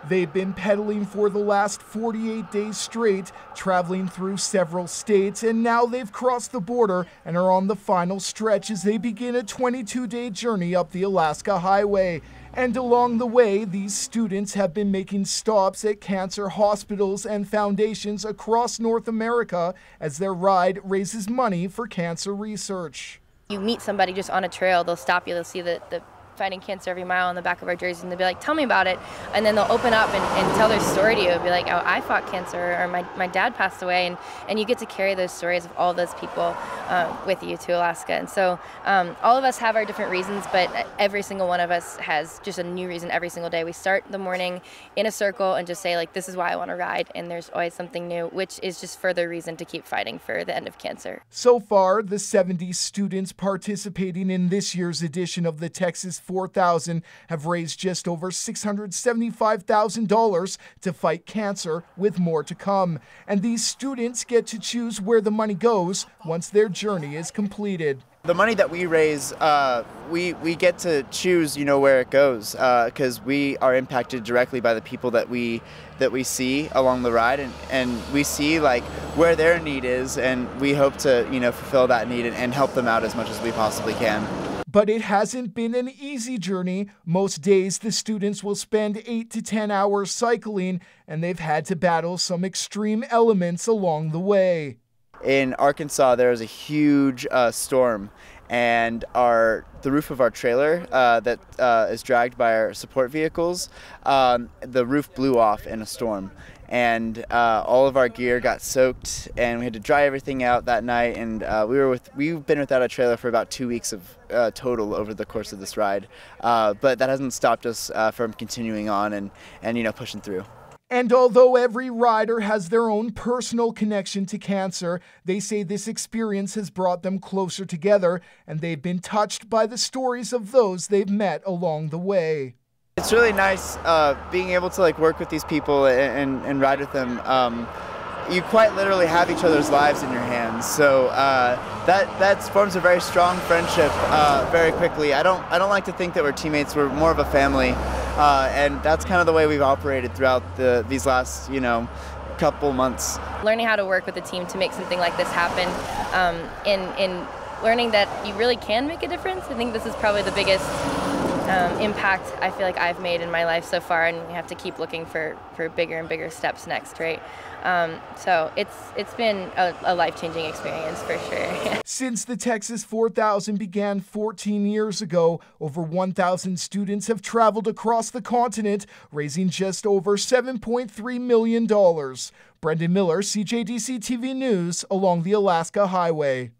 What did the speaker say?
They've been pedaling for the last 48 days straight, traveling through several states, and now they've crossed the border and are on the final stretch as they begin a 22-day journey up the Alaska Highway. And along the way, these students have been making stops at cancer hospitals and foundations across North America as their ride raises money for cancer research. You meet somebody just on a trail, they'll stop you, they'll see the Fighting Cancer Every Mile on the back of our jerseys, and they'll be like, tell me about it. And then they'll open up and tell their story to you. It'll be like, oh, I fought cancer, or my dad passed away. And you get to carry those stories of all those people with you to Alaska. And so all of us have our different reasons, but every single one of us has just a new reason every single day. We start the morning in a circle and just say, like, this is why I want to ride. And there's always something new, which is just further reason to keep fighting for the end of cancer. So far, the 70 students participating in this year's edition of the Texas 4000 have raised just over $675,000 to fight cancer, with more to come. And these students get to choose where the money goes once their journey is completed. The money that we raise, we get to choose, where it goes, because we are impacted directly by the people that we see along the ride, and we see like where their need is, and we hope to fulfill that need and help them out as much as we possibly can. But it hasn't been an easy journey. Most days the students will spend 8 to 10 hours cycling, and they've had to battle some extreme elements along the way. In Arkansas, there was a huge storm, and the roof of our trailer that is dragged by our support vehicles, the roof blew off in a storm, and all of our gear got soaked, and we had to dry everything out that night. And we've been without a trailer for about 2 weeks of total over the course of this ride, but that hasn't stopped us from continuing on and pushing through. And although every rider has their own personal connection to cancer, they say this experience has brought them closer together, and they've been touched by the stories of those they've met along the way. It's really nice being able to work with these people and ride with them. You quite literally have each other's lives in your hands, so that forms a very strong friendship very quickly. I don't like to think that we're teammates. We're more of a family, and that's kind of the way we've operated throughout these last couple months. Learning how to work with a team to make something like this happen, in learning that you really can make a difference. I think this is probably the biggest impact I feel like I've made in my life so far, and we have to keep looking for bigger and bigger steps next, right? So it's been a life-changing experience for sure. Since the Texas 4000 began 14 years ago, over 1,000 students have traveled across the continent, raising just over $7.3 million. Brendan Miller, CJDC TV News, along the Alaska Highway.